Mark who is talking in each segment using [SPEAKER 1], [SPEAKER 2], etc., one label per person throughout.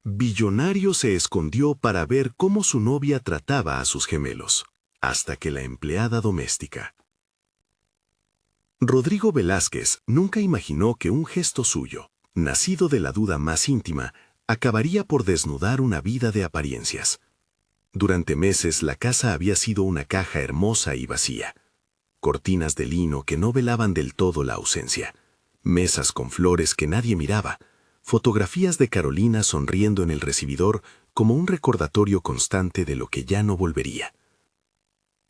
[SPEAKER 1] Billonario se escondió para ver cómo su novia trataba a sus gemelos, hasta que la empleada doméstica. Rodrigo Velázquez nunca imaginó que un gesto suyo, nacido de la duda más íntima, acabaría por desnudar una vida de apariencias. Durante meses la casa había sido una caja hermosa y vacía. Cortinas de lino que no velaban del todo la ausencia, mesas con flores que nadie miraba, fotografías de Carolina sonriendo en el recibidor como un recordatorio constante de lo que ya no volvería.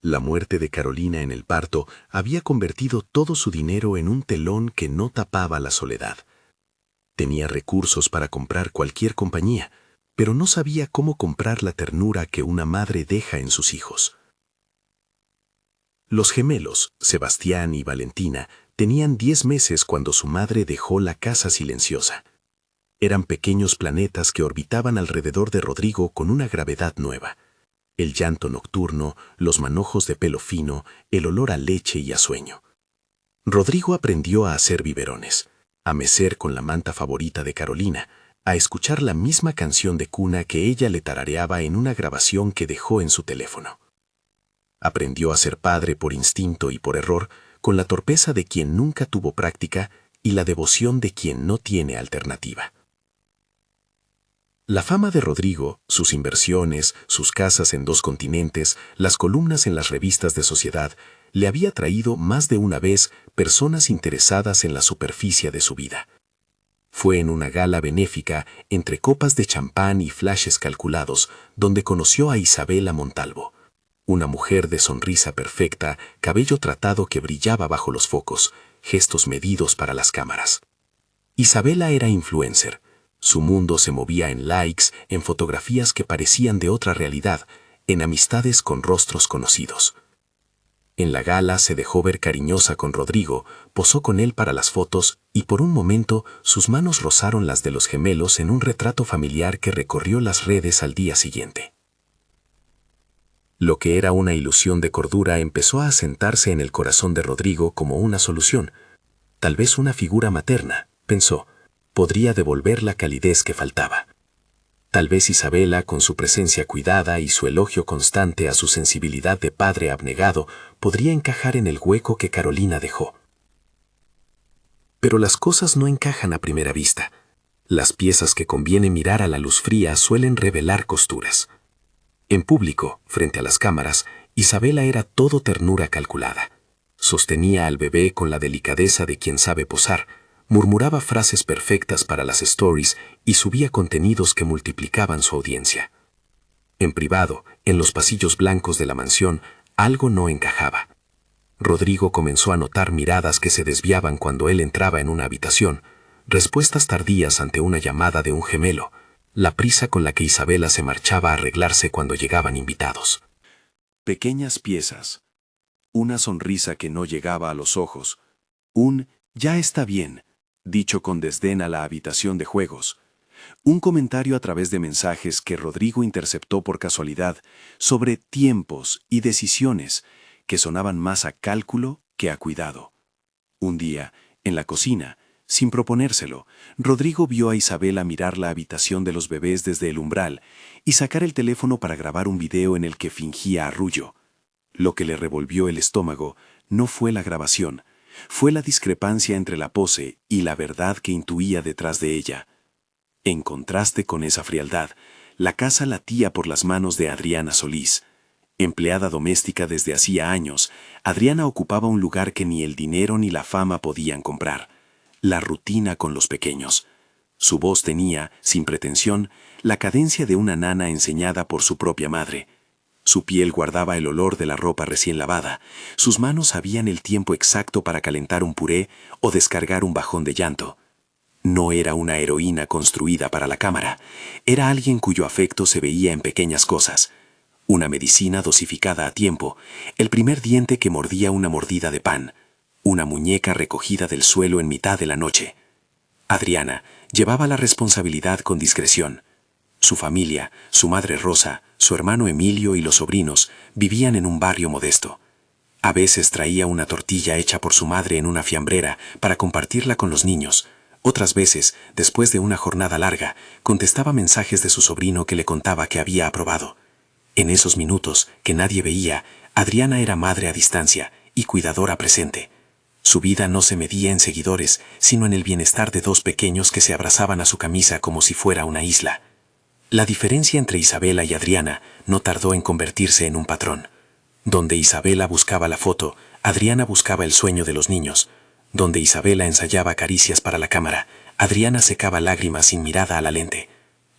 [SPEAKER 1] La muerte de Carolina en el parto había convertido todo su dinero en un telón que no tapaba la soledad. Tenía recursos para comprar cualquier compañía, pero no sabía cómo comprar la ternura que una madre deja en sus hijos. Los gemelos, Sebastián y Valentina, tenían 10 meses cuando su madre dejó la casa silenciosa. Eran pequeños planetas que orbitaban alrededor de Rodrigo con una gravedad nueva. El llanto nocturno, los manojos de pelo fino, el olor a leche y a sueño. Rodrigo aprendió a hacer biberones, a mecer con la manta favorita de Carolina, a escuchar la misma canción de cuna que ella le tarareaba en una grabación que dejó en su teléfono. Aprendió a ser padre por instinto y por error, con la torpeza de quien nunca tuvo práctica y la devoción de quien no tiene alternativa. La fama de Rodrigo, sus inversiones, sus casas en 2 continentes, las columnas en las revistas de sociedad, le había traído más de una vez personas interesadas en la superficie de su vida. Fue en una gala benéfica, entre copas de champán y flashes calculados, donde conoció a Isabela Montalvo, una mujer de sonrisa perfecta, cabello tratado que brillaba bajo los focos, gestos medidos para las cámaras. Isabela era influencer. Su mundo se movía en likes, en fotografías que parecían de otra realidad, en amistades con rostros conocidos. En la gala se dejó ver cariñosa con Rodrigo, posó con él para las fotos y por un momento sus manos rozaron las de los gemelos en un retrato familiar que recorrió las redes al día siguiente. Lo que era una ilusión de cordura empezó a asentarse en el corazón de Rodrigo como una solución. Tal vez una figura materna, pensó, podría devolver la calidez que faltaba. Tal vez Isabela, con su presencia cuidada y su elogio constante a su sensibilidad de padre abnegado, podría encajar en el hueco que Carolina dejó. Pero las cosas no encajan a primera vista. Las piezas que conviene mirar a la luz fría suelen revelar costuras. En público, frente a las cámaras, Isabela era todo ternura calculada. Sostenía al bebé con la delicadeza de quien sabe posar, murmuraba frases perfectas para las stories y subía contenidos que multiplicaban su audiencia. En privado, en los pasillos blancos de la mansión, algo no encajaba. Rodrigo comenzó a notar miradas que se desviaban cuando él entraba en una habitación, respuestas tardías ante una llamada de un gemelo, la prisa con la que Isabela se marchaba a arreglarse cuando llegaban invitados.
[SPEAKER 2] Pequeñas piezas, una sonrisa que no llegaba a los ojos, un «ya está bien», dicho con desdén a la habitación de juegos, un comentario a través de mensajes que Rodrigo interceptó por casualidad sobre tiempos y decisiones que sonaban más a cálculo que a cuidado. Un día, en la cocina, sin proponérselo, Rodrigo vio a Isabela mirar la habitación de los bebés desde el umbral y sacar el teléfono para grabar un video en el que fingía arrullo. Lo que le revolvió el estómago no fue la grabación, fue la discrepancia entre la pose y la verdad que intuía detrás de ella. En contraste con esa frialdad, la casa latía por las manos de Adriana Solís. Empleada doméstica desde hacía años, Adriana ocupaba un lugar que ni el dinero ni la fama podían comprar: la rutina con los pequeños. Su voz tenía, sin pretensión, la cadencia de una nana enseñada por su propia madre. Su piel guardaba el olor de la ropa recién lavada, sus manos sabían el tiempo exacto para calentar un puré o descargar un bajón de llanto. No era una heroína construida para la cámara, era alguien cuyo afecto se veía en pequeñas cosas. Una medicina dosificada a tiempo, el primer diente que mordía una mordida de pan, una muñeca recogida del suelo en mitad de la noche. Adriana llevaba la responsabilidad con discreción. Su familia, su madre Rosa, su hermano Emilio y los sobrinos vivían en un barrio modesto. A veces traía una tortilla hecha por su madre en una fiambrera para compartirla con los niños, Otras veces, después de una jornada larga, contestaba mensajes de su sobrino que le contaba que había aprobado. En esos minutos, que nadie veía, Adriana era madre a distancia y cuidadora presente. Su vida no se medía en seguidores, sino en el bienestar de dos pequeños que se abrazaban a su camisa como si fuera una isla. La diferencia entre Isabela y Adriana no tardó en convertirse en un patrón. Donde Isabela buscaba la foto, Adriana buscaba el sueño de los niños. Donde Isabela ensayaba caricias para la cámara, Adriana secaba lágrimas sin mirada a la lente.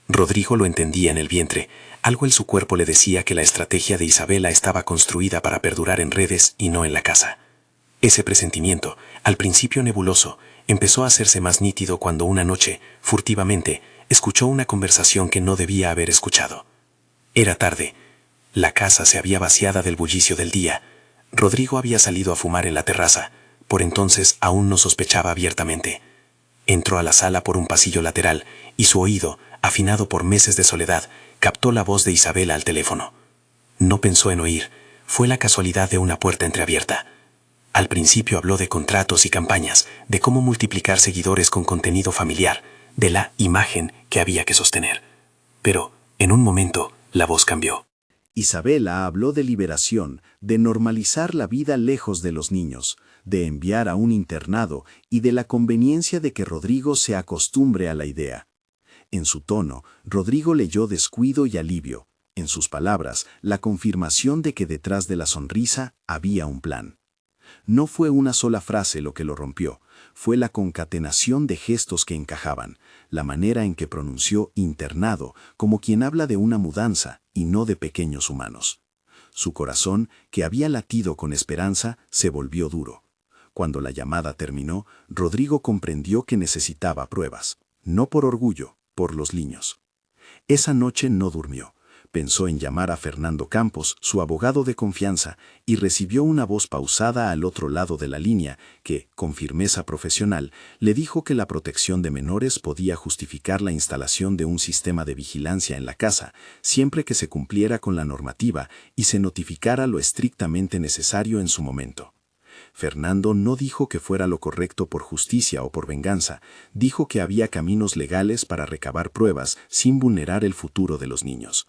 [SPEAKER 2] Rodrigo lo entendía en el vientre. Algo en su cuerpo le decía que la estrategia de Isabela estaba construida para perdurar en redes y no en la casa. Ese presentimiento, al principio nebuloso, empezó a hacerse más nítido cuando una noche, furtivamente, escuchó una conversación que no debía haber escuchado. Era tarde. La casa se había vaciado del bullicio del día. Rodrigo había salido a fumar en la terraza. Por entonces aún no sospechaba abiertamente. Entró a la sala por un pasillo lateral y su oído, afinado por meses de soledad, captó la voz de Isabela al teléfono. No pensó en oír. Fue la casualidad de una puerta entreabierta. Al principio habló de contratos y campañas, de cómo multiplicar seguidores con contenido familiar, de la imagen que había que sostener. Pero, en un momento, la voz cambió.
[SPEAKER 3] Isabela habló de liberación, de normalizar la vida lejos de los niños, de enviar a un internado y de la conveniencia de que Rodrigo se acostumbre a la idea. En su tono, Rodrigo leyó descuido y alivio. En sus palabras, la confirmación de que detrás de la sonrisa había un plan. No fue una sola frase lo que lo rompió, fue la concatenación de gestos que encajaban, la manera en que pronunció internado, como quien habla de una mudanza y no de pequeños humanos. Su corazón, que había latido con esperanza, se volvió duro. Cuando la llamada terminó, Rodrigo comprendió que necesitaba pruebas, no por orgullo, por los niños. Esa noche no durmió. Pensó en llamar a Fernando Campos, su abogado de confianza, y recibió una voz pausada al otro lado de la línea que, con firmeza profesional, le dijo que la protección de menores podía justificar la instalación de un sistema de vigilancia en la casa, siempre que se cumpliera con la normativa y se notificara lo estrictamente necesario en su momento. Fernando no dijo que fuera lo correcto por justicia o por venganza, dijo que había caminos legales para recabar pruebas sin vulnerar el futuro de los niños.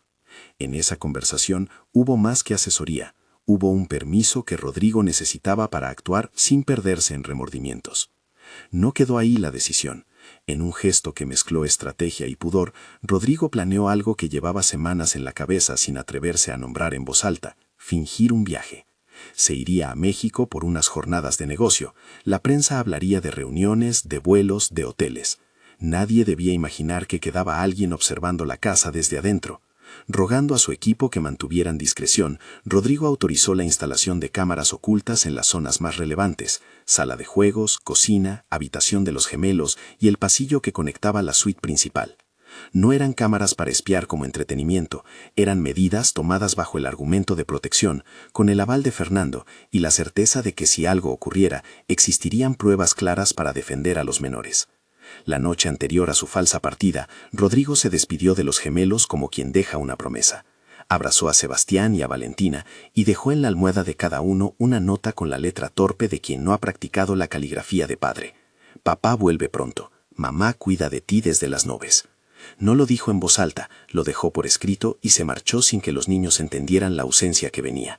[SPEAKER 3] En esa conversación hubo más que asesoría, hubo un permiso que Rodrigo necesitaba para actuar sin perderse en remordimientos. No quedó ahí la decisión. En un gesto que mezcló estrategia y pudor, Rodrigo planeó algo que llevaba semanas en la cabeza sin atreverse a nombrar en voz alta: fingir un viaje. Se iría a México por unas jornadas de negocio. La prensa hablaría de reuniones, de vuelos, de hoteles. Nadie debía imaginar que quedaba alguien observando la casa desde adentro. Rogando a su equipo que mantuvieran discreción, Rodrigo autorizó la instalación de cámaras ocultas en las zonas más relevantes: sala de juegos, cocina, habitación de los gemelos y el pasillo que conectaba la suite principal. No eran cámaras para espiar como entretenimiento, eran medidas tomadas bajo el argumento de protección, con el aval de Fernando y la certeza de que si algo ocurriera, existirían pruebas claras para defender a los menores. La noche anterior a su falsa partida, Rodrigo se despidió de los gemelos como quien deja una promesa. Abrazó a Sebastián y a Valentina y dejó en la almohada de cada uno una nota con la letra torpe de quien no ha practicado la caligrafía de padre. Papá vuelve pronto. Mamá cuida de ti desde las nubes. No lo dijo en voz alta, lo dejó por escrito y se marchó sin que los niños entendieran la ausencia que venía.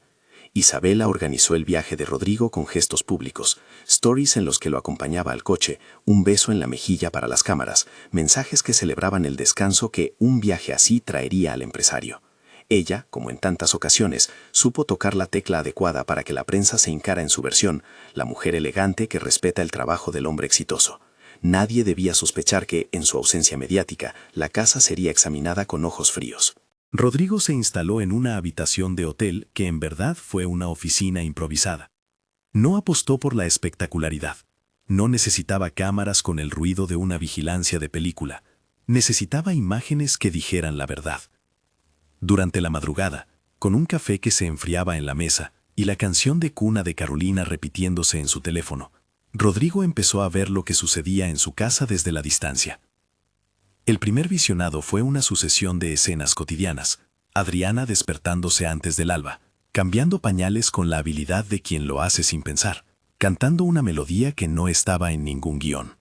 [SPEAKER 3] Isabela organizó el viaje de Rodrigo con gestos públicos, stories en los que lo acompañaba al coche, un beso en la mejilla para las cámaras, mensajes que celebraban el descanso que un viaje así traería al empresario. Ella, como en tantas ocasiones, supo tocar la tecla adecuada para que la prensa se hincara en su versión, la mujer elegante que respeta el trabajo del hombre exitoso. Nadie debía sospechar que, en su ausencia mediática, la casa sería examinada con ojos fríos. Rodrigo se instaló en una habitación de hotel que en verdad fue una oficina improvisada. No apostó por la espectacularidad. No necesitaba cámaras con el ruido de una vigilancia de película. Necesitaba imágenes que dijeran la verdad. Durante la madrugada, con un café que se enfriaba en la mesa y la canción de cuna de Carolina repitiéndose en su teléfono, Rodrigo empezó a ver lo que sucedía en su casa desde la distancia. El primer visionado fue una sucesión de escenas cotidianas: Adriana despertándose antes del alba, cambiando pañales con la habilidad de quien lo hace sin pensar, cantando una melodía que no estaba en ningún guión.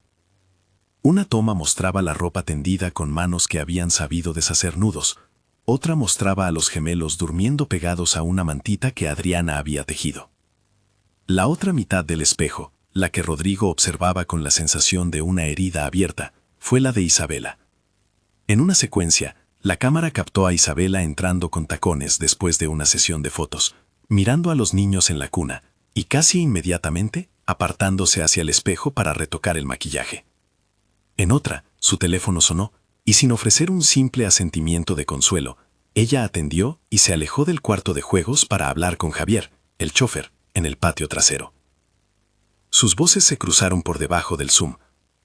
[SPEAKER 2] Una toma mostraba la ropa tendida con manos que habían sabido deshacer nudos. Otra mostraba a los gemelos durmiendo pegados a una mantita que Adriana había tejido. La otra mitad del espejo, la que Rodrigo observaba con la sensación de una herida abierta, fue la de Isabela. En una secuencia, la cámara captó a Isabela entrando con tacones después de una sesión de fotos, mirando a los niños en la cuna, y casi inmediatamente apartándose hacia el espejo para retocar el maquillaje. En otra, su teléfono sonó, y sin ofrecer un simple asentimiento de consuelo, ella atendió y se alejó del cuarto de juegos para hablar con Javier, el chofer, en el patio trasero. Sus voces se cruzaron por debajo del zoom,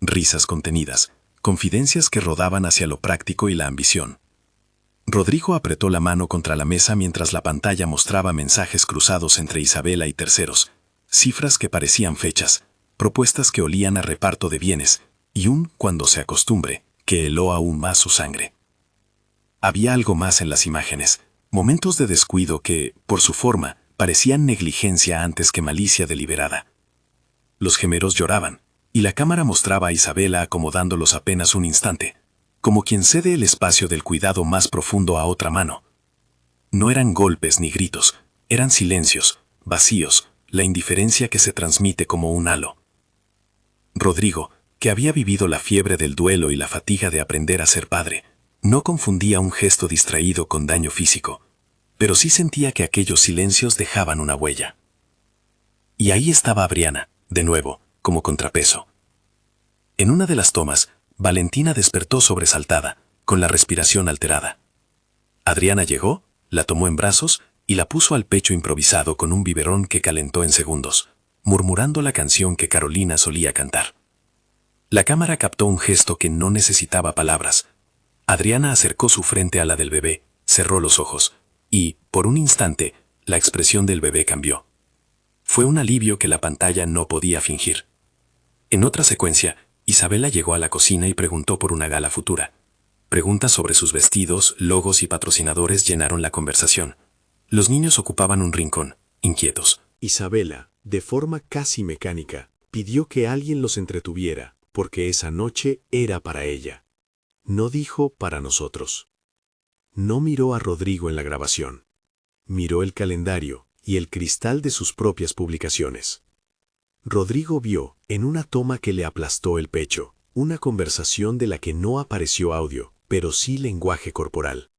[SPEAKER 2] risas contenidas, confidencias que rodaban hacia lo práctico y la ambición. Rodrigo apretó la mano contra la mesa mientras la pantalla mostraba mensajes cruzados entre Isabela y terceros, cifras que parecían fechas, propuestas que olían a reparto de bienes, y un «cuando se acostumbre», que heló aún más su sangre. Había algo más en las imágenes, momentos de descuido que, por su forma, parecían negligencia antes que malicia deliberada. Los gemelos lloraban, y la cámara mostraba a Isabela acomodándolos apenas un instante, como quien cede el espacio del cuidado más profundo a otra mano. No eran golpes ni gritos, eran silencios, vacíos, la indiferencia que se transmite como un halo. Rodrigo, que había vivido la fiebre del duelo y la fatiga de aprender a ser padre, no confundía un gesto distraído con daño físico, pero sí sentía que aquellos silencios dejaban una huella. Y ahí estaba Adriana, de nuevo, como contrapeso. En una de las tomas, Valentina despertó sobresaltada, con la respiración alterada. Adriana llegó, la tomó en brazos y la puso al pecho improvisado con un biberón que calentó en segundos, murmurando la canción que Carolina solía cantar. La cámara captó un gesto que no necesitaba palabras. Adriana acercó su frente a la del bebé, cerró los ojos, y, por un instante, la expresión del bebé cambió. Fue un alivio que la pantalla no podía fingir. En otra secuencia, Isabela llegó a la cocina y preguntó por una gala futura. Preguntas sobre sus vestidos, logos y patrocinadores llenaron la conversación. Los niños ocupaban un rincón, inquietos.
[SPEAKER 3] Isabela, de forma casi mecánica, pidió que alguien los entretuviera, porque esa noche era para ella. No dijo para nosotros. No miró a Rodrigo en la grabación. Miró el calendario y el cristal de sus propias publicaciones. Rodrigo vio, en una toma que le aplastó el pecho, una conversación de la que no apareció audio, pero sí lenguaje corporal.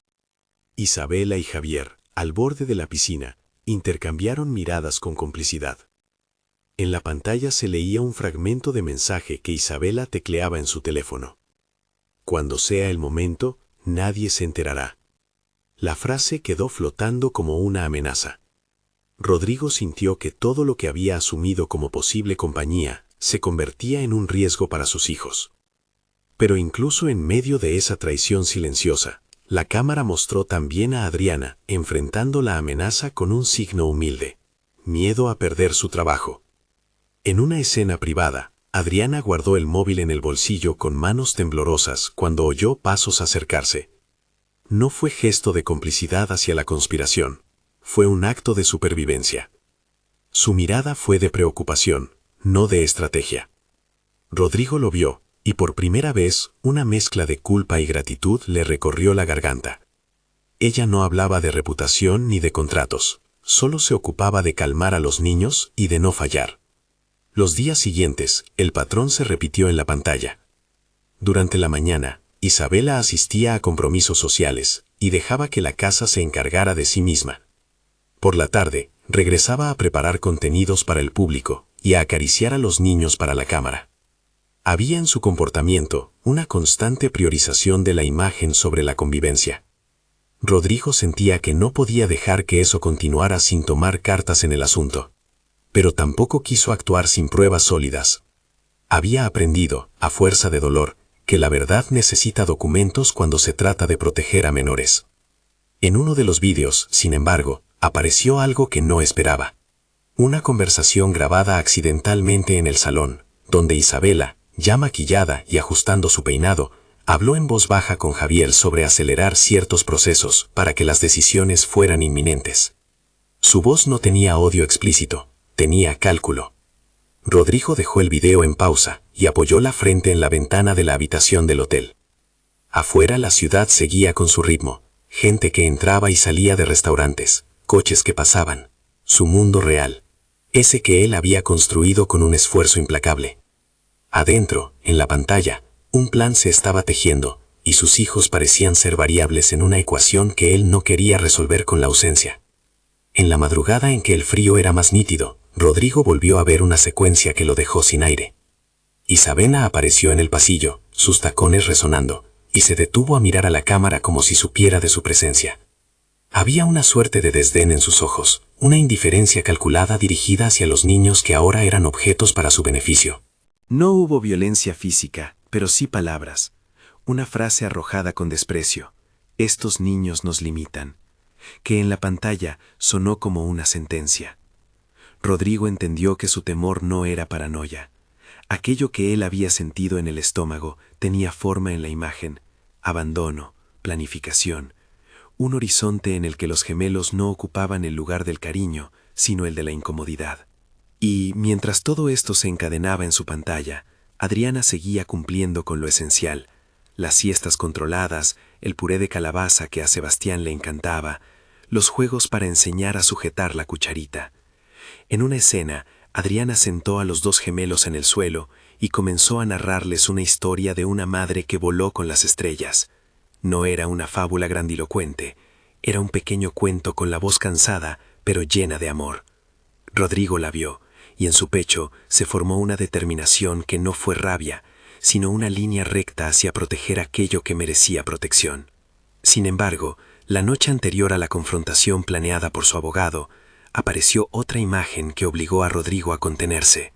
[SPEAKER 3] Isabela y Javier, al borde de la piscina, intercambiaron miradas con complicidad. En la pantalla se leía un fragmento de mensaje que Isabela tecleaba en su teléfono. Cuando sea el momento, nadie se enterará. La frase quedó flotando como una amenaza. Rodrigo sintió que todo lo que había asumido como posible compañía se convertía en un riesgo para sus hijos. Pero incluso en medio de esa traición silenciosa, la cámara mostró también a Adriana enfrentando la amenaza con un signo humilde: miedo a perder su trabajo. En una escena privada, Adriana guardó el móvil en el bolsillo con manos temblorosas cuando oyó pasos acercarse. No fue gesto de complicidad hacia la conspiración, fue un acto de supervivencia. Su mirada fue de preocupación, no de estrategia. Rodrigo lo vio, y por primera vez una mezcla de culpa y gratitud le recorrió la garganta. Ella no hablaba de reputación ni de contratos, solo se ocupaba de calmar a los niños y de no fallar. Los días siguientes, el patrón se repitió en la pantalla. Durante la mañana, Isabela asistía a compromisos sociales y dejaba que la casa se encargara de sí misma. Por la tarde, regresaba a preparar contenidos para el público y a acariciar a los niños para la cámara. Había en su comportamiento una constante priorización de la imagen sobre la convivencia. Rodrigo sentía que no podía dejar que eso continuara sin tomar cartas en el asunto. Pero tampoco quiso actuar sin pruebas sólidas. Había aprendido, a fuerza de dolor, que la verdad necesita documentos cuando se trata de proteger a menores. En uno de los vídeos, sin embargo, apareció algo que no esperaba. Una conversación grabada accidentalmente en el salón, donde Isabela, ya maquillada y ajustando su peinado, habló en voz baja con Javier sobre acelerar ciertos procesos para que las decisiones fueran inminentes. Su voz no tenía odio explícito, tenía cálculo.
[SPEAKER 1] Rodrigo dejó el video en pausa y apoyó la frente en la ventana de la habitación del hotel. Afuera la ciudad seguía con su ritmo, gente que entraba y salía de restaurantes, coches que pasaban, su mundo real, ese que él había construido con un esfuerzo implacable. Adentro, en la pantalla, un plan se estaba tejiendo, y sus hijos parecían ser variables en una ecuación que él no quería resolver con la ausencia. En la madrugada en que el frío era más nítido, Rodrigo volvió a ver una secuencia que lo dejó sin aire. Isabela apareció en el pasillo, sus tacones resonando, y se detuvo a mirar a la cámara como si supiera de su presencia. Había una suerte de desdén en sus ojos, una indiferencia calculada dirigida hacia los niños que ahora eran objetos para su beneficio.
[SPEAKER 2] No hubo violencia física, pero sí palabras. Una frase arrojada con desprecio. Estos niños nos limitan. Que en la pantalla sonó como una sentencia. Rodrigo entendió que su temor no era paranoia. Aquello que él había sentido en el estómago tenía forma en la imagen. Abandono, planificación. Un horizonte en el que los gemelos no ocupaban el lugar del cariño, sino el de la incomodidad. Y, mientras todo esto se encadenaba en su pantalla, Adriana seguía cumpliendo con lo esencial. Las siestas controladas, el puré de calabaza que a Sebastián le encantaba, los juegos para enseñar a sujetar la cucharita. En una escena, Adriana sentó a los dos gemelos en el suelo y comenzó a narrarles una historia de una madre que voló con las estrellas. No era una fábula grandilocuente, era un pequeño cuento con la voz cansada, pero llena de amor. Rodrigo la vio, y en su pecho se formó una determinación que no fue rabia, sino una línea recta hacia proteger aquello que merecía protección. Sin embargo, la noche anterior a la confrontación planeada por su abogado, apareció otra imagen que obligó a Rodrigo a contenerse.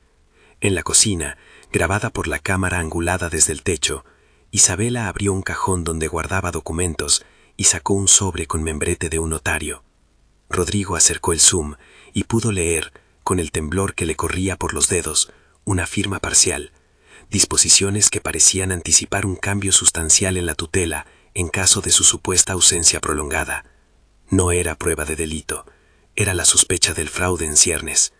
[SPEAKER 2] En la cocina, grabada por la cámara angulada desde el techo, Isabela abrió un cajón donde guardaba documentos y sacó un sobre con membrete de un notario. Rodrigo acercó el zoom y pudo leer, con el temblor que le corría por los dedos, una firma parcial, disposiciones que parecían anticipar un cambio sustancial en la tutela en caso de su supuesta ausencia prolongada. No era prueba de delito, era la sospecha del fraude en ciernes.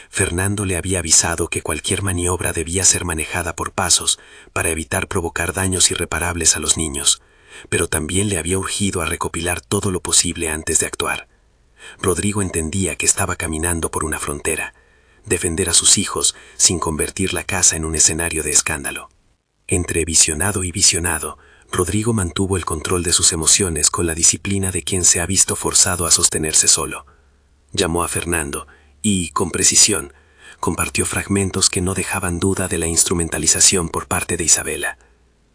[SPEAKER 2] Fernando le había avisado que cualquier maniobra debía ser manejada por pasos para evitar provocar daños irreparables a los niños, pero también le había urgido a recopilar todo lo posible antes de actuar. Rodrigo entendía que estaba caminando por una frontera, defender a sus hijos sin convertir la casa en un escenario de escándalo. Entre visionado y visionado, Rodrigo mantuvo el control de sus emociones con la disciplina de quien se ha visto forzado a sostenerse solo. Llamó a Fernando y, con precisión, compartió fragmentos que no dejaban duda de la instrumentalización por parte de Isabela.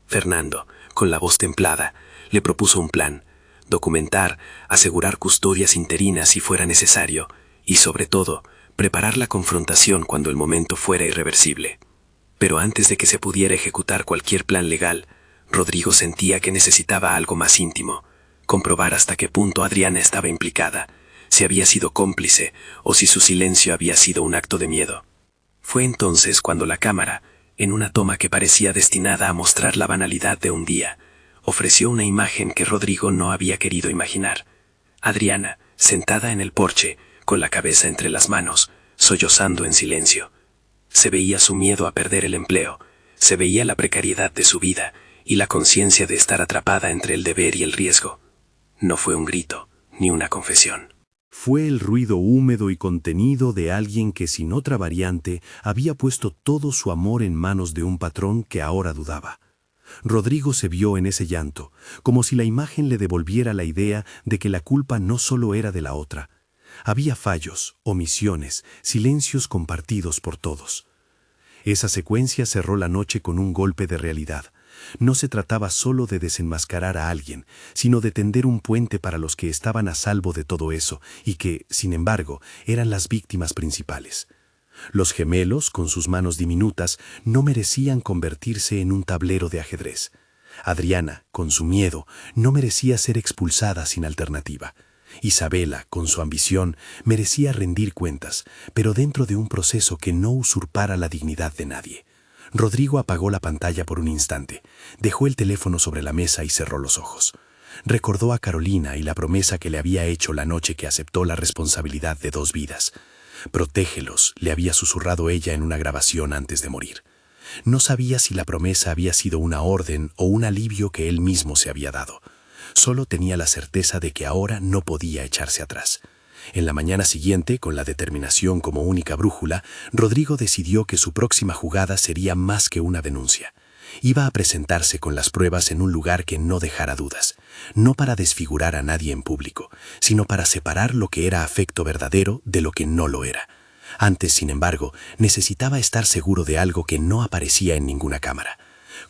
[SPEAKER 2] Fernando, con la voz templada, le propuso un plan: documentar, asegurar custodias interinas si fuera necesario y, sobre todo, preparar la confrontación cuando el momento fuera irreversible. Pero antes de que se pudiera ejecutar cualquier plan legal, Rodrigo sentía que necesitaba algo más íntimo, comprobar hasta qué punto Adriana estaba implicada, si había sido cómplice o si su silencio había sido un acto de miedo. Fue entonces cuando la cámara, en una toma que parecía destinada a mostrar la banalidad de un día, ofreció una imagen que Rodrigo no había querido imaginar. Adriana, sentada en el porche, con la cabeza entre las manos, sollozando en silencio. Se veía su miedo a perder el empleo, se veía la precariedad de su vida y la conciencia de estar atrapada entre el deber y el riesgo. No fue un grito, ni una confesión.
[SPEAKER 3] Fue el ruido húmedo y contenido de alguien que, sin otra variante, había puesto todo su amor en manos de un patrón que ahora dudaba. Rodrigo se vio en ese llanto, como si la imagen le devolviera la idea de que la culpa no solo era de la otra. Había fallos, omisiones, silencios compartidos por todos. Esa secuencia cerró la noche con un golpe de realidad. No se trataba solo de desenmascarar a alguien, sino de tender un puente para los que estaban a salvo de todo eso y que, sin embargo, eran las víctimas principales. Los gemelos, con sus manos diminutas, no merecían convertirse en un tablero de ajedrez. Adriana, con su miedo, no merecía ser expulsada sin alternativa. Isabela, con su ambición, merecía rendir cuentas, pero dentro de un proceso que no usurpara la dignidad de nadie. Rodrigo apagó la pantalla por un instante, dejó el teléfono sobre la mesa y cerró los ojos. Recordó a Carolina y la promesa que le había hecho la noche que aceptó la responsabilidad de 2 vidas.
[SPEAKER 1] Protégelos, le había susurrado ella en una grabación antes de morir. No sabía si la promesa había sido una orden o un alivio que él mismo se había dado. Solo tenía la certeza de que ahora no podía echarse atrás. En la mañana siguiente, con la determinación como única brújula, Rodrigo decidió que su próxima jugada sería más que una denuncia. Iba a presentarse con las pruebas en un lugar que no dejara dudas, no para desfigurar a nadie en público, sino para separar lo que era afecto verdadero de lo que no lo era. Antes, sin embargo, necesitaba estar seguro de algo que no aparecía en ninguna cámara.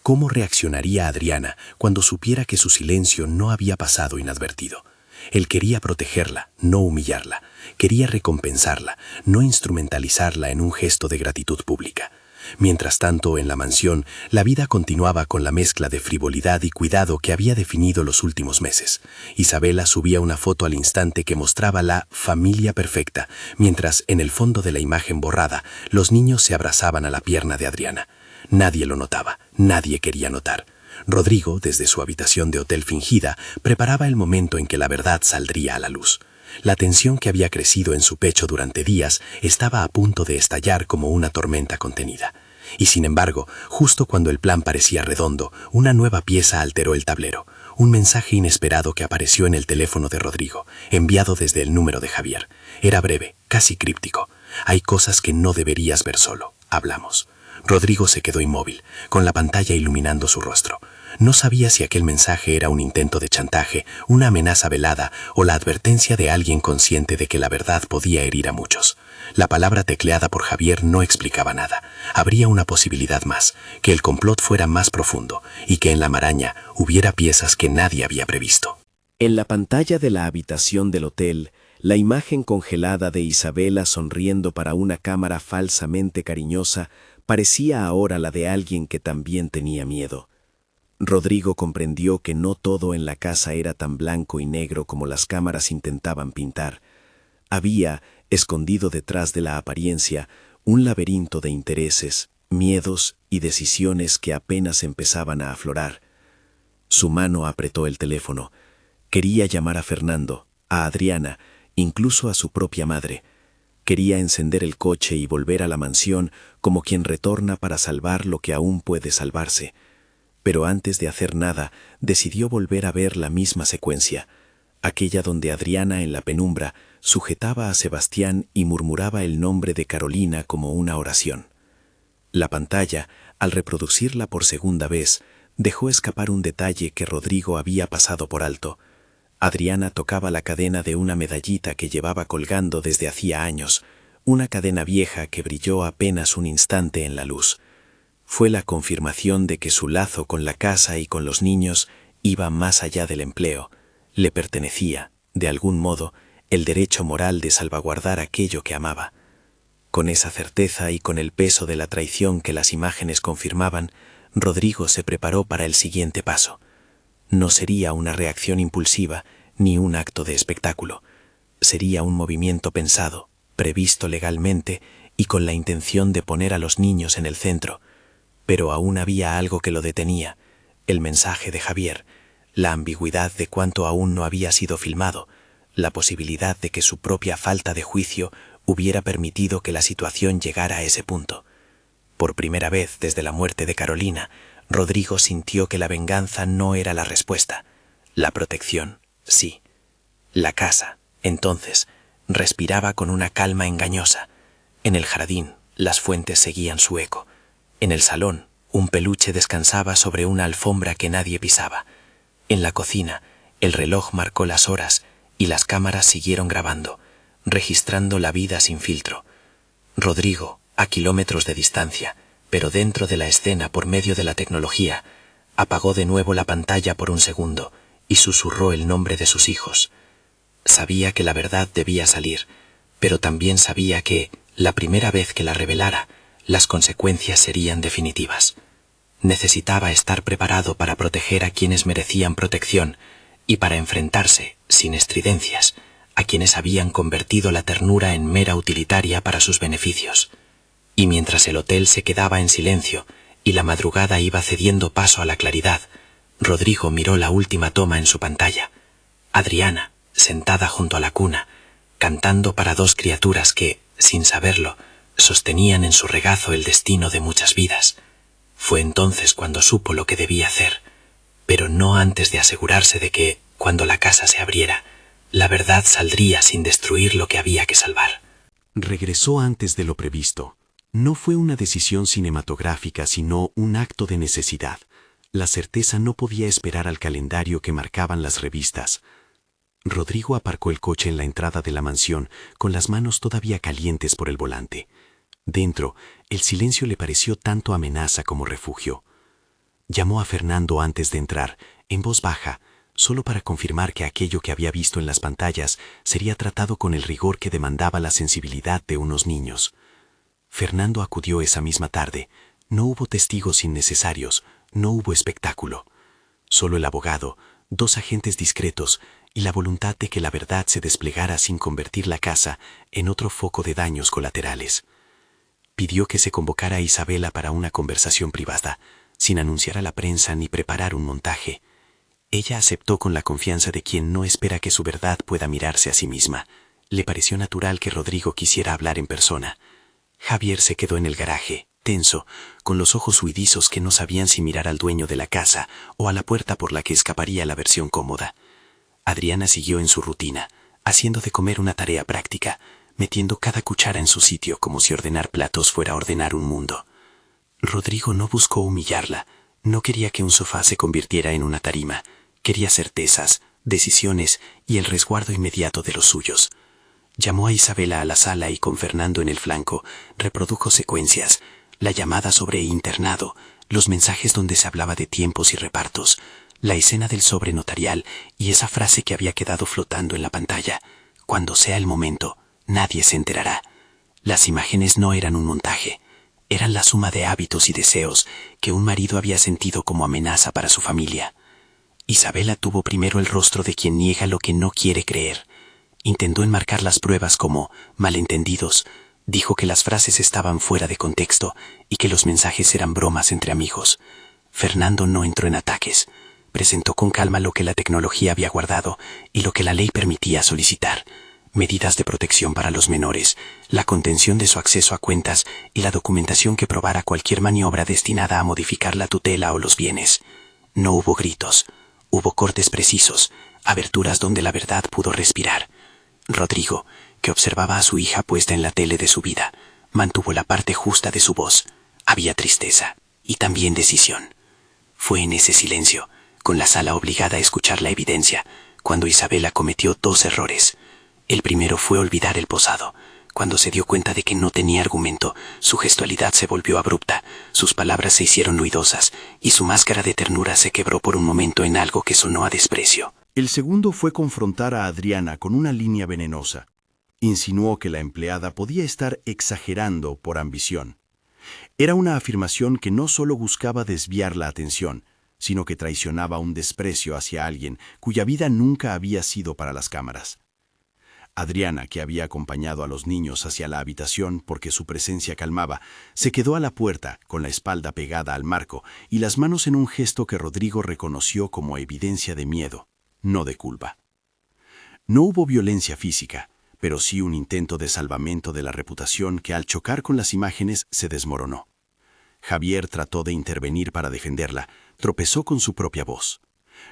[SPEAKER 1] ¿Cómo reaccionaría Adriana cuando supiera que su silencio no había pasado inadvertido? Él quería protegerla, no humillarla. Quería recompensarla, no instrumentalizarla en un gesto de gratitud pública. Mientras tanto, en la mansión, la vida continuaba con la mezcla de frivolidad y cuidado que había definido los últimos meses. Isabela subía una foto al instante que mostraba la familia perfecta, mientras, en el fondo de la imagen borrada, los niños se abrazaban a la pierna de Adriana. Nadie lo notaba, nadie quería notar. Rodrigo, desde su habitación de hotel fingida, preparaba el momento en que la verdad saldría a la luz. La tensión que había crecido en su pecho durante días estaba a punto de estallar como una tormenta contenida. Y sin embargo, justo cuando el plan parecía redondo, una nueva pieza alteró el tablero. Un mensaje inesperado que apareció en el teléfono de Rodrigo, enviado desde el número de Javier. Era breve, casi críptico. Hay cosas que no deberías ver solo. Hablamos. Rodrigo se quedó inmóvil, con la pantalla iluminando su rostro. No sabía si aquel mensaje era un intento de chantaje, una amenaza velada o la advertencia de alguien consciente de que la verdad podía herir a muchos. La palabra tecleada por Javier no explicaba nada. Habría una posibilidad más, que el complot fuera más profundo y que en la maraña hubiera piezas que nadie había previsto.
[SPEAKER 2] En la pantalla de la habitación del hotel, la imagen congelada de Isabela sonriendo para una cámara falsamente cariñosa parecía ahora la de alguien que también tenía miedo. Rodrigo comprendió que no todo en la casa era tan blanco y negro como las cámaras intentaban pintar. Había, escondido detrás de la apariencia, un laberinto de intereses, miedos y decisiones que apenas empezaban a aflorar. Su mano apretó el teléfono. Quería llamar a Fernando, a Adriana, incluso a su propia madre. Quería encender el coche y volver a la mansión como quien retorna para salvar lo que aún puede salvarse. Pero antes de hacer nada, decidió volver a ver la misma secuencia, aquella donde Adriana en la penumbra sujetaba a Sebastián y murmuraba el nombre de Carolina como una oración. La pantalla, al reproducirla por segunda vez, dejó escapar un detalle que Rodrigo había pasado por alto. Adriana tocaba la cadena de una medallita que llevaba colgando desde hacía años, una cadena vieja que brilló apenas un instante en la luz. Fue la confirmación de que su lazo con la casa y con los niños iba más allá del empleo. Le pertenecía, de algún modo, el derecho moral de salvaguardar aquello que amaba. Con esa certeza y con el peso de la traición que las imágenes confirmaban, Rodrigo se preparó para el siguiente paso. No sería una reacción impulsiva ni un acto de espectáculo. Sería un movimiento pensado, previsto legalmente y con la intención de poner a los niños en el centro. Pero aún había algo que lo detenía, el mensaje de Javier, la ambigüedad de cuánto aún no había sido filmado, la posibilidad de que su propia falta de juicio hubiera permitido que la situación llegara a ese punto. Por primera vez desde la muerte de Carolina, Rodrigo sintió que la venganza no era la respuesta. La protección, sí. La casa, entonces, respiraba con una calma engañosa. En el jardín, las fuentes seguían su eco. En el salón, un peluche descansaba sobre una alfombra que nadie pisaba. En la cocina, el reloj marcó las horas y las cámaras siguieron grabando, registrando la vida sin filtro. Rodrigo, a kilómetros de distancia, pero dentro de la escena por medio de la tecnología, apagó de nuevo la pantalla por un segundo y susurró el nombre de sus hijos. Sabía que la verdad debía salir, pero también sabía que, la primera vez que la revelara, las consecuencias serían definitivas. Necesitaba estar preparado para proteger a quienes merecían protección y para enfrentarse, sin estridencias, a quienes habían convertido la ternura en mera utilitaria para sus beneficios. Y mientras el hotel se quedaba en silencio y la madrugada iba cediendo paso a la claridad, Rodrigo miró la última toma en su pantalla. Adriana, sentada junto a la cuna, cantando para dos criaturas que,
[SPEAKER 4] sin saberlo, sostenían en su regazo el destino de muchas vidas. Fue entonces cuando supo lo que debía hacer, pero no antes de asegurarse de que, cuando la casa se abriera, la verdad saldría sin destruir lo que había que salvar.
[SPEAKER 2] Regresó antes de lo previsto. No fue una decisión cinematográfica, sino un acto de necesidad. La certeza no podía esperar al calendario que marcaban las revistas. Rodrigo aparcó el coche en la entrada de la mansión, con las manos todavía calientes por el volante. Dentro, el silencio le pareció tanto amenaza como refugio. Llamó a Fernando antes de entrar, en voz baja, solo para confirmar que aquello que había visto en las pantallas sería tratado con el rigor que demandaba la sensibilidad de unos niños. Fernando acudió esa misma tarde. No hubo testigos innecesarios, no hubo espectáculo. Solo el abogado, 2 agentes discretos y la voluntad de que la verdad se desplegara sin convertir la casa en otro foco de daños colaterales. Pidió que se convocara a Isabela para una conversación privada, sin anunciar a la prensa ni preparar un montaje. Ella aceptó con la confianza de quien no espera que su verdad pueda mirarse a sí misma. Le pareció natural que Rodrigo quisiera hablar en persona. Javier se quedó en el garaje, tenso, con los ojos huidizos que no sabían si mirar al dueño de la casa o a la puerta por la que escaparía la versión cómoda. Adriana siguió en su rutina, haciendo de comer una tarea práctica, metiendo cada cuchara en su sitio como si ordenar platos fuera ordenar un mundo. Rodrigo no buscó humillarla, no quería que un sofá se convirtiera en una tarima, quería certezas, decisiones y el resguardo inmediato de los suyos. Llamó a Isabela a la sala y con Fernando en el flanco reprodujo secuencias, la llamada sobre internado, los mensajes donde se hablaba de tiempos y repartos, la escena del sobre notarial y esa frase que había quedado flotando en la pantalla: cuando sea el momento, nadie se enterará. Las imágenes no eran un montaje, eran la suma de hábitos y deseos que un marido había sentido como amenaza para su familia. Isabela tuvo primero el rostro de quien niega lo que no quiere creer. Intentó enmarcar las pruebas como malentendidos, dijo que las frases estaban fuera de contexto y que los mensajes eran bromas entre amigos. Fernando no entró en ataques. Presentó con calma lo que la tecnología había guardado y lo que la ley permitía solicitar: medidas de protección para los menores, la contención de su acceso a cuentas y la documentación que probara cualquier maniobra destinada a modificar la tutela o los bienes. No hubo gritos, hubo cortes precisos, aberturas donde la verdad pudo respirar. Rodrigo, que observaba a su hija puesta en la tele de su vida, mantuvo la parte justa de su voz. Había tristeza y también decisión. Fue en ese silencio, con la sala obligada a escuchar la evidencia, cuando Isabela cometió 2 errores. El primero fue olvidar el posado. Cuando se dio cuenta de que no tenía argumento, su gestualidad se volvió abrupta, sus palabras se hicieron ruidosas y su máscara de ternura se quebró por un momento en algo que sonó a desprecio.
[SPEAKER 3] El segundo fue confrontar a Adriana con una línea venenosa. Insinuó que la empleada podía estar exagerando por ambición. Era una afirmación que no solo buscaba desviar la atención, sino que traicionaba un desprecio hacia alguien cuya vida nunca había sido para las cámaras. Adriana, que había acompañado a los niños hacia la habitación porque su presencia calmaba, se quedó a la puerta con la espalda pegada al marco y las manos en un gesto que Rodrigo reconoció como evidencia de miedo, no de culpa. No hubo violencia física, pero sí un intento de salvamento de la reputación que al chocar con las imágenes se desmoronó. Javier trató de intervenir para defenderla, tropezó con su propia voz.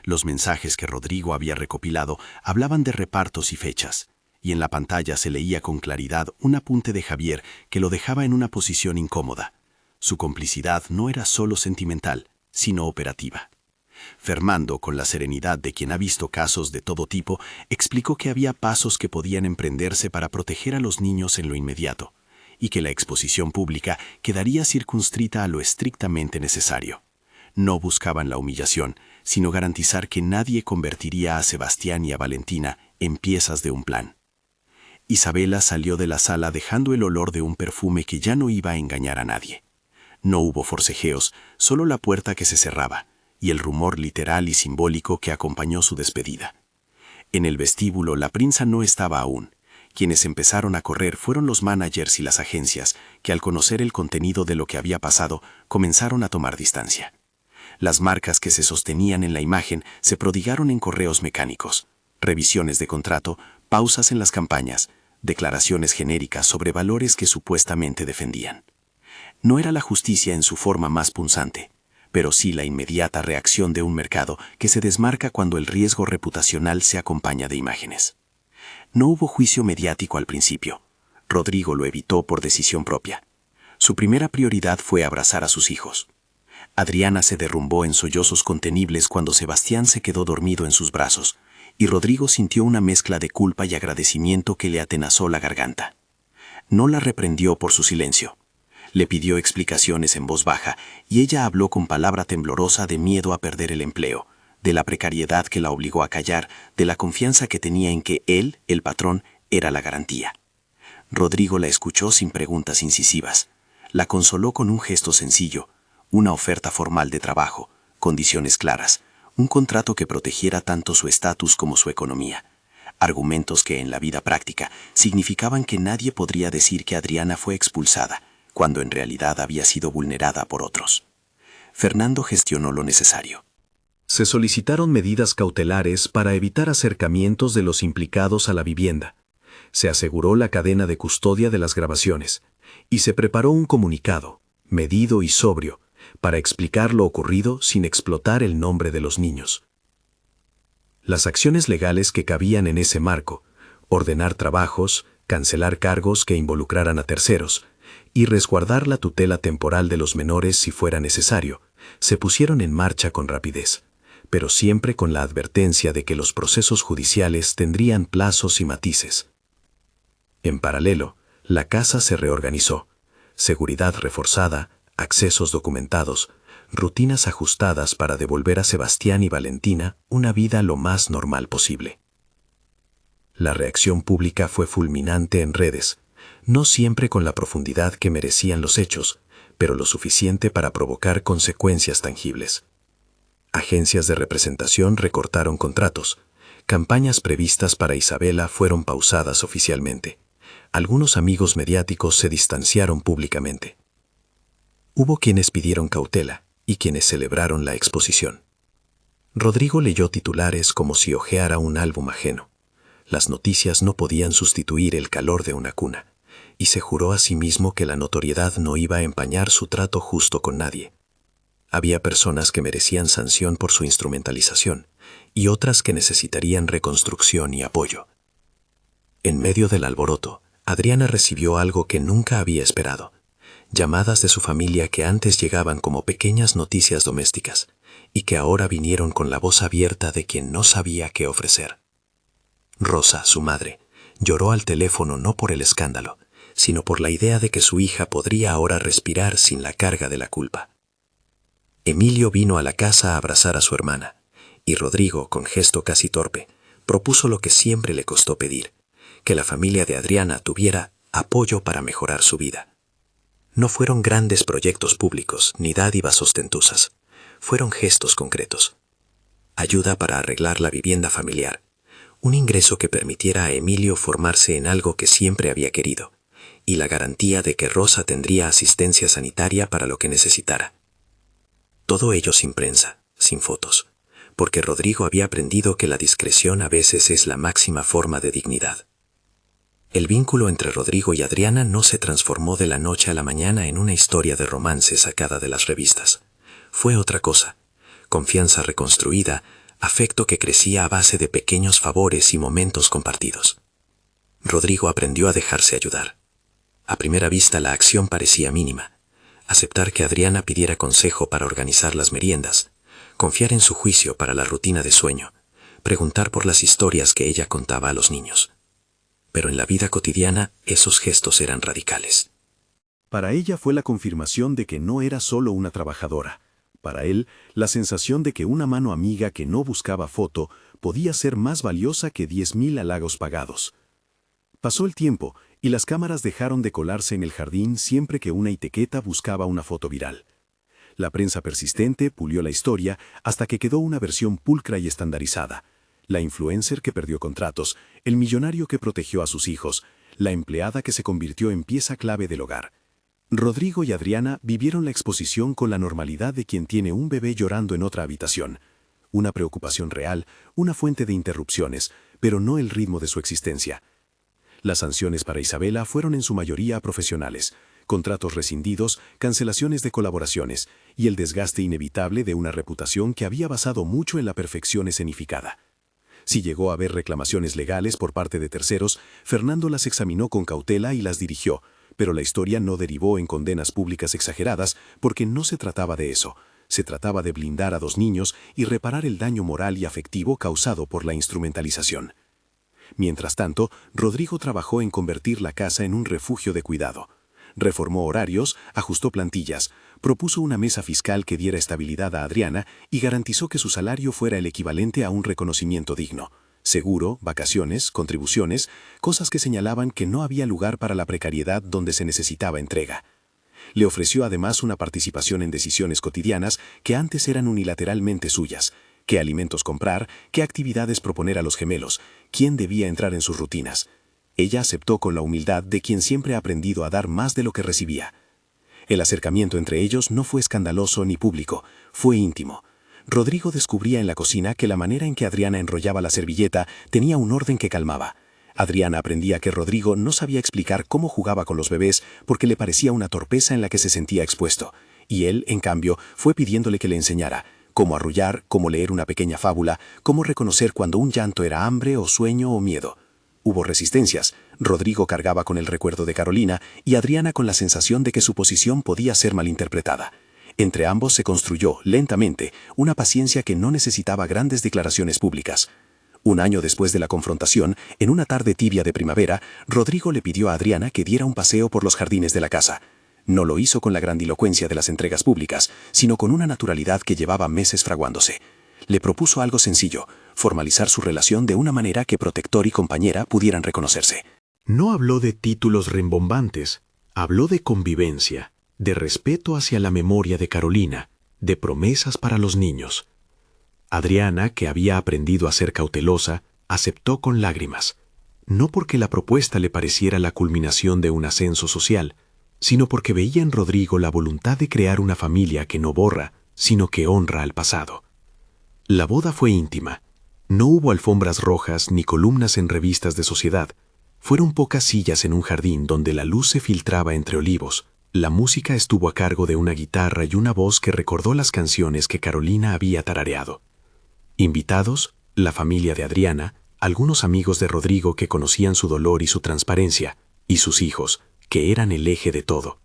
[SPEAKER 3] Los mensajes que Rodrigo había recopilado hablaban de repartos y fechas, y en la pantalla se leía con claridad un apunte de Javier que lo dejaba en una posición incómoda. Su complicidad no era solo sentimental, sino operativa. Fernando, con la serenidad de quien ha visto casos de todo tipo, explicó que había pasos que podían emprenderse para proteger a los niños en lo inmediato, y que la exposición pública quedaría circunscrita a lo estrictamente necesario. No buscaban la humillación, sino garantizar que nadie convertiría a Sebastián y a Valentina en piezas de un plan. Isabela salió de la sala dejando el olor de un perfume que ya no iba a engañar a nadie. No hubo forcejeos, solo la puerta que se cerraba, y el rumor literal y simbólico que acompañó su despedida. En el vestíbulo la prensa no estaba aún. Quienes empezaron a correr fueron los managers y las agencias, que al conocer el contenido de lo que había pasado, comenzaron a tomar distancia. Las marcas que se sostenían en la imagen se prodigaron en correos mecánicos, revisiones de contrato, pausas en las campañas,
[SPEAKER 2] declaraciones genéricas sobre valores que supuestamente defendían. No era la justicia en su forma más punzante, pero sí la inmediata reacción de un mercado que se desmarca cuando el riesgo reputacional se acompaña de imágenes. No hubo juicio mediático al principio. Rodrigo lo evitó por decisión propia. Su primera prioridad fue abrazar a sus hijos. Adriana se derrumbó en sollozos contenibles cuando Sebastián se quedó dormido en sus brazos, y Rodrigo sintió una mezcla de culpa y agradecimiento que le atenazó la garganta. No la reprendió por su silencio. Le pidió explicaciones en voz baja, y ella habló con palabra temblorosa de miedo a perder el empleo, de la precariedad que la obligó a callar, de la confianza que tenía en que él, el patrón, era la garantía. Rodrigo la escuchó sin preguntas incisivas. La consoló con un gesto sencillo, una oferta formal de trabajo, condiciones claras, un contrato que protegiera tanto su estatus como su economía. Argumentos que en la vida práctica significaban que nadie podría decir que Adriana fue expulsada, cuando en realidad había sido vulnerada por otros. Fernando gestionó lo necesario.
[SPEAKER 1] Se solicitaron medidas cautelares para evitar acercamientos de los implicados a la vivienda. Se aseguró la cadena de custodia de las grabaciones y se preparó un comunicado, medido y sobrio, para explicar lo ocurrido sin explotar el nombre de los niños. Las acciones legales que cabían en ese marco, ordenar trabajos, cancelar cargos que involucraran a terceros y resguardar la tutela temporal de los menores si fuera necesario, se pusieron en marcha con rapidez, pero siempre con la advertencia de que los procesos judiciales tendrían plazos y matices. En paralelo, la casa se reorganizó, seguridad reforzada, accesos documentados, rutinas ajustadas para devolver a Sebastián y Valentina una vida lo más normal posible. La reacción pública fue fulminante en redes, no siempre con la profundidad que merecían los hechos, pero lo suficiente para provocar consecuencias tangibles. Agencias de representación recortaron contratos, campañas previstas para Isabela fueron pausadas oficialmente. Algunos amigos mediáticos se distanciaron públicamente. Hubo quienes pidieron cautela y quienes celebraron la exposición. Rodrigo leyó titulares como si hojeara un álbum ajeno. Las noticias no podían sustituir el calor de una cuna, y se juró a sí mismo que la notoriedad no iba a empañar su trato justo con nadie. Había personas que merecían sanción por su instrumentalización y otras que necesitarían reconstrucción y apoyo. En medio del alboroto, Adriana recibió algo que nunca había esperado: llamadas de su familia que antes llegaban como pequeñas noticias domésticas y que ahora vinieron con la voz abierta de quien no sabía qué ofrecer. Rosa, su madre, lloró al teléfono no por el escándalo, sino por la idea de que su hija podría ahora respirar sin la carga de la culpa. Emilio vino a la casa a abrazar a su hermana, y Rodrigo, con gesto casi torpe, propuso lo que siempre le costó pedir: que la familia de Adriana tuviera apoyo para mejorar su vida. No fueron grandes proyectos públicos ni dádivas ostentosas, fueron gestos concretos. Ayuda para arreglar la vivienda familiar, un ingreso que permitiera a Emilio formarse en algo que siempre había querido, y la garantía de que Rosa tendría asistencia sanitaria para lo que necesitara. Todo ello sin prensa, sin fotos, porque Rodrigo había aprendido que la discreción a veces es la máxima forma de dignidad. El vínculo entre Rodrigo y Adriana no se transformó de la noche a la mañana en una historia de romance sacada de las revistas. Fue otra cosa: confianza reconstruida, afecto que crecía a base de pequeños favores y momentos compartidos. Rodrigo aprendió a dejarse ayudar. A primera vista la acción parecía mínima: aceptar que Adriana pidiera consejo para organizar las meriendas, confiar en su juicio para la rutina de sueño, preguntar por las historias que ella contaba a los niños. Pero en la vida cotidiana esos gestos eran radicales.
[SPEAKER 3] Para ella fue la confirmación de que no era solo una trabajadora. Para él, la sensación de que una mano amiga que no buscaba foto podía ser más valiosa que 10.000 halagos pagados. Pasó el tiempo y las cámaras dejaron de colarse en el jardín siempre que una etiqueta buscaba una foto viral. La prensa persistente pulió la historia hasta que quedó una versión pulcra y estandarizada: la influencer que perdió contratos, el millonario que protegió a sus hijos, la empleada que se convirtió en pieza clave del hogar. Rodrigo y Adriana vivieron la exposición con la normalidad de quien tiene un bebé llorando en otra habitación. Una preocupación real, una fuente de interrupciones, pero no el ritmo de su existencia. Las sanciones para Isabela fueron en su mayoría profesionales: contratos rescindidos, cancelaciones de colaboraciones y el desgaste inevitable de una reputación que había basado mucho en la perfección escenificada. Si llegó a haber reclamaciones legales por parte de terceros, Fernando las examinó con cautela y las dirigió, pero la historia no derivó en condenas públicas exageradas porque no se trataba de eso. Se trataba de blindar a 2 niños y reparar el daño moral y afectivo causado por la instrumentalización. Mientras tanto, Rodrigo trabajó en convertir la casa en un refugio de cuidado. Reformó horarios, ajustó plantillas, propuso una mesa fiscal que diera estabilidad a Adriana y garantizó que su salario fuera el equivalente a un reconocimiento digno. Seguro, vacaciones, contribuciones, cosas que señalaban que no había lugar para la precariedad donde se necesitaba entrega. Le ofreció además una participación en decisiones cotidianas que antes eran unilateralmente suyas: qué alimentos comprar, qué actividades proponer a los gemelos, quién debía entrar en sus rutinas. Ella aceptó con la humildad de quien siempre ha aprendido a dar más de lo que recibía. El acercamiento entre ellos no fue escandaloso ni público, fue íntimo. Rodrigo descubría en la cocina que la manera en que Adriana enrollaba la servilleta tenía un orden que calmaba. Adriana aprendía que Rodrigo no sabía explicar cómo jugaba con los bebés porque le parecía una torpeza en la que se sentía expuesto, y él, en cambio, fue pidiéndole que le enseñara cómo arrullar, cómo leer una pequeña fábula, cómo reconocer cuando un llanto era hambre o sueño o miedo. Hubo resistencias. Rodrigo cargaba con el recuerdo de Carolina y Adriana con la sensación de que su posición podía ser malinterpretada. Entre ambos se construyó, lentamente, una paciencia que no necesitaba grandes declaraciones públicas. Un año después de la confrontación, en una tarde tibia de primavera, Rodrigo le pidió a Adriana que diera un paseo por los jardines de la casa. No lo hizo con la grandilocuencia de las entregas públicas, sino con una naturalidad que llevaba meses fraguándose. Le propuso algo sencillo: formalizar su relación de una manera que protector y compañera pudieran reconocerse.
[SPEAKER 1] No habló de títulos rimbombantes, habló de convivencia, de respeto hacia la memoria de Carolina, de promesas para los niños. Adriana, que había aprendido a ser cautelosa, aceptó con lágrimas, no porque la propuesta le pareciera la culminación de un ascenso social, sino porque veía en Rodrigo la voluntad de crear una familia que no borra, sino que honra al pasado. La boda fue íntima. No hubo alfombras rojas ni columnas en revistas de sociedad. Fueron pocas sillas en un jardín donde la luz se filtraba entre olivos. La música estuvo a cargo de una guitarra y una voz que recordó las canciones que Carolina había tarareado. Invitados, la familia de Adriana, algunos amigos de Rodrigo que conocían su dolor y su transparencia, y sus hijos, que eran el eje de todo.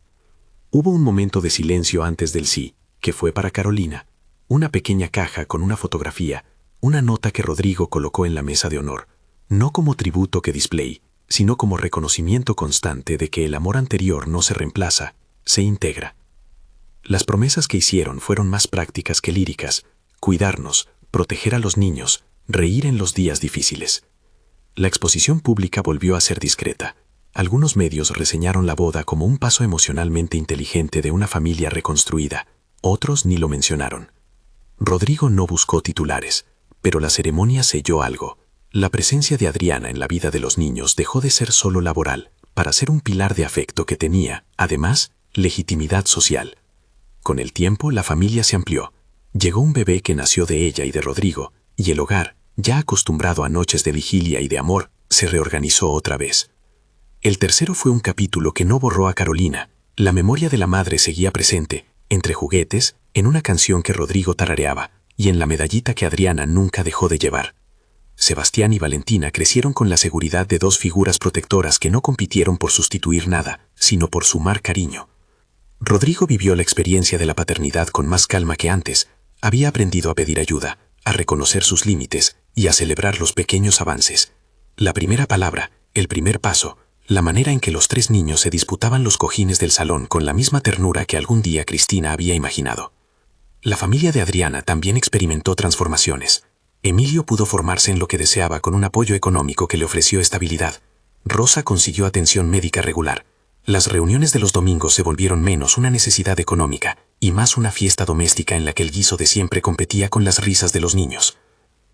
[SPEAKER 1] Hubo un momento de silencio antes del sí, que fue para Carolina. Una pequeña caja con una fotografía, una nota que Rodrigo colocó en la mesa de honor, no como tributo que display, sino como reconocimiento constante de que el amor anterior no se reemplaza, se integra. Las promesas que hicieron fueron más prácticas que líricas: cuidarnos, proteger a los niños, reír en los días difíciles. La exposición pública volvió a ser discreta. Algunos medios reseñaron la boda como un paso emocionalmente inteligente de una familia reconstruida, otros ni lo mencionaron. Rodrigo no buscó titulares, pero la ceremonia selló algo. La presencia de Adriana en la vida de los niños dejó de ser solo laboral, para ser un pilar de afecto que tenía, además, legitimidad social. Con el tiempo, la familia se amplió. Llegó un bebé que nació de ella y de Rodrigo, y el hogar, ya acostumbrado a noches de vigilia y de amor, se reorganizó otra vez. El tercero fue un capítulo que no borró a Carolina. La memoria de la madre seguía presente, entre juguetes, en una canción que Rodrigo tarareaba, y en la medallita que Adriana nunca dejó de llevar. Sebastián y Valentina crecieron con la seguridad de 2 figuras protectoras que no compitieron por sustituir nada, sino por sumar cariño. Rodrigo vivió la experiencia de la paternidad con más calma que antes. Había aprendido a pedir ayuda, a reconocer sus límites y a celebrar los pequeños avances. La primera palabra, el primer paso, la manera en que los 3 niños se disputaban los cojines del salón con la misma ternura que algún día Cristina había imaginado. La familia de Adriana también experimentó transformaciones. Emilio pudo formarse en lo que deseaba con un apoyo económico que le ofreció estabilidad. Rosa consiguió atención médica regular. Las reuniones de los domingos se volvieron menos una necesidad económica y más una fiesta doméstica en la que el guiso de siempre competía con las risas de los niños.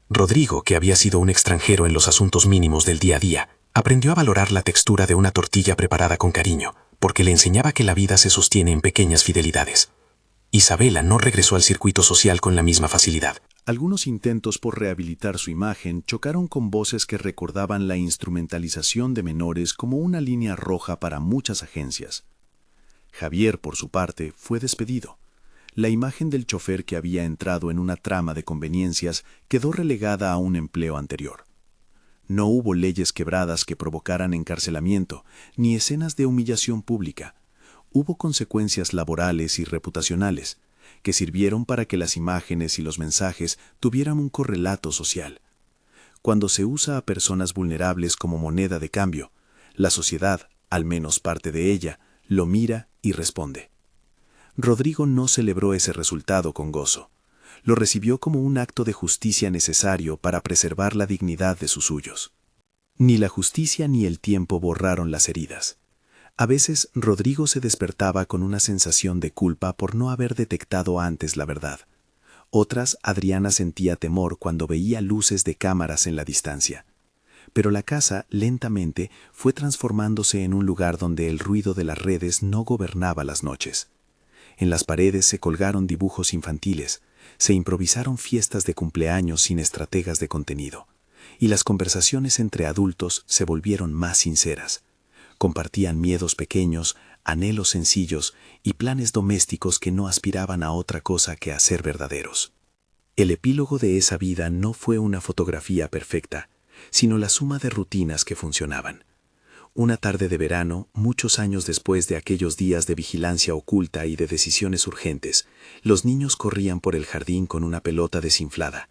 [SPEAKER 1] Rodrigo, que había sido un extranjero en los asuntos mínimos del día a día, aprendió a valorar la textura de una tortilla preparada con cariño, porque le enseñaba que la vida se sostiene en pequeñas fidelidades. Isabela no regresó al circuito social con la misma facilidad.
[SPEAKER 3] Algunos intentos por rehabilitar su imagen chocaron con voces que recordaban la instrumentalización de menores como una línea roja para muchas agencias. Javier, por su parte, fue despedido. La imagen del chofer que había entrado en una trama de conveniencias quedó relegada a un empleo anterior. No hubo leyes quebradas que provocaran encarcelamiento, ni escenas de humillación pública. Hubo consecuencias laborales y reputacionales, que sirvieron para que las imágenes y los mensajes tuvieran un correlato social. Cuando se usa a personas vulnerables como moneda de cambio, la sociedad, al menos parte de ella, lo mira y responde. Rodrigo no celebró ese resultado con gozo. Lo recibió como un acto de justicia necesario para preservar la dignidad de sus suyos. Ni la justicia ni el tiempo borraron las heridas. A veces Rodrigo se despertaba con una sensación de culpa por no haber detectado antes la verdad. Otras, Adriana sentía temor cuando veía luces de cámaras en la distancia. Pero la casa, lentamente, fue transformándose en un lugar donde el ruido de las redes no gobernaba las noches. En las paredes se colgaron dibujos infantiles, se improvisaron fiestas de cumpleaños sin estrategas de contenido, y las conversaciones entre adultos se volvieron más sinceras. Compartían miedos pequeños, anhelos sencillos y planes domésticos que no aspiraban a otra cosa que a ser verdaderos. El epílogo de esa vida no fue una fotografía perfecta, sino la suma de rutinas que funcionaban. Una tarde de verano, muchos años después de aquellos días de vigilancia oculta y de decisiones urgentes, los niños corrían por el jardín con una pelota desinflada,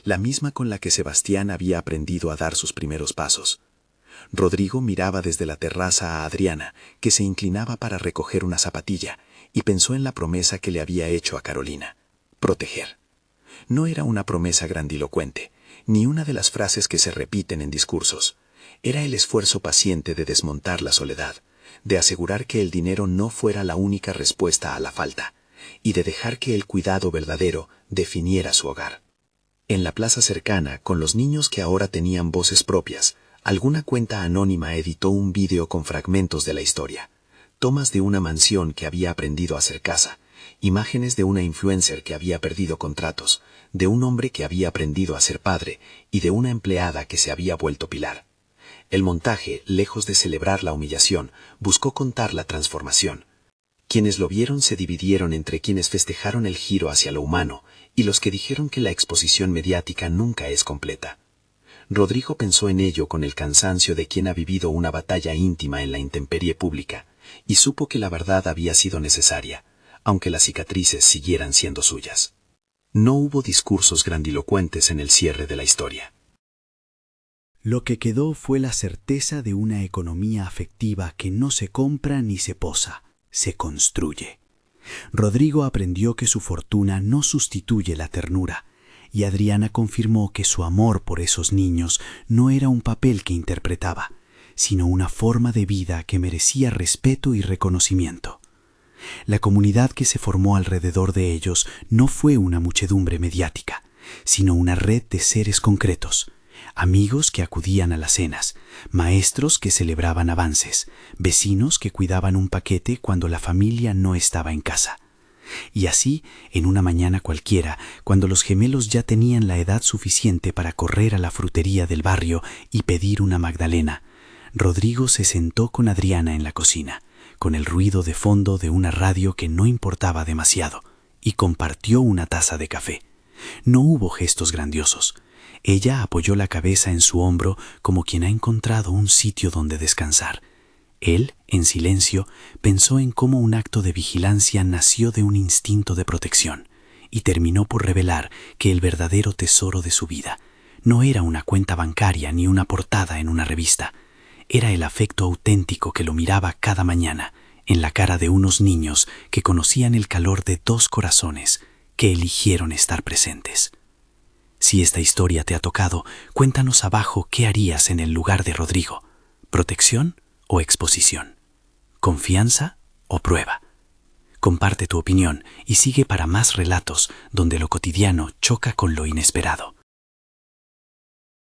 [SPEAKER 3] la misma con la que Sebastián había aprendido a dar sus primeros pasos. Rodrigo miraba desde la terraza a Adriana, que se inclinaba para recoger una zapatilla, y pensó en la promesa que le había hecho a Carolina: proteger. No era una promesa grandilocuente, ni una de las frases que se repiten en discursos. Era el esfuerzo paciente de desmontar la soledad, de asegurar que el dinero no fuera la única respuesta a la falta, y de dejar que el cuidado verdadero definiera su hogar. En la plaza cercana, con los niños que ahora tenían voces propias, alguna cuenta anónima editó un vídeo con fragmentos de la historia, tomas de una mansión que había aprendido a hacer casa, imágenes de una influencer que había perdido contratos, de un hombre que había aprendido a ser padre y de una empleada que se había vuelto pilar. El montaje, lejos de celebrar la humillación, buscó contar la transformación. Quienes lo vieron se dividieron entre quienes festejaron el giro hacia lo humano y los que dijeron que la exposición mediática nunca es completa. Rodrigo pensó en ello con el cansancio de quien ha vivido una batalla íntima en la intemperie pública, y supo que la verdad había sido necesaria, aunque las cicatrices siguieran siendo suyas. No hubo discursos grandilocuentes en el cierre de la historia. Lo que quedó fue la certeza de una economía afectiva que no se compra ni se posa, se construye. Rodrigo aprendió que su fortuna no sustituye la ternura, y Adriana confirmó que su amor por esos niños no era un papel que interpretaba, sino una forma de vida que merecía respeto y reconocimiento. La comunidad que se formó alrededor de ellos no fue una muchedumbre mediática, sino una red de seres concretos, amigos que acudían a las cenas, maestros que celebraban avances, vecinos que cuidaban un paquete cuando la familia no estaba en casa. Y así, en una mañana cualquiera, cuando los gemelos ya tenían la edad suficiente para correr a la frutería del barrio y pedir una magdalena, Rodrigo se sentó con Adriana en la cocina, con el ruido de fondo de una radio que no importaba demasiado, y compartió una taza de café. No hubo gestos grandiosos. Ella apoyó la cabeza en su hombro como quien ha encontrado un sitio donde descansar. Él, en silencio, pensó en cómo un acto de vigilancia nació de un instinto de protección y terminó por revelar que el verdadero tesoro de su vida no era una cuenta bancaria ni una portada en una revista. Era el afecto auténtico que lo miraba cada mañana en la cara de unos niños que conocían el calor de dos corazones que eligieron estar presentes. Si esta historia te ha tocado, cuéntanos abajo qué harías en el lugar de Rodrigo: protección o exposición, confianza o prueba. Comparte tu opinión y sigue para más relatos donde lo cotidiano choca con lo inesperado.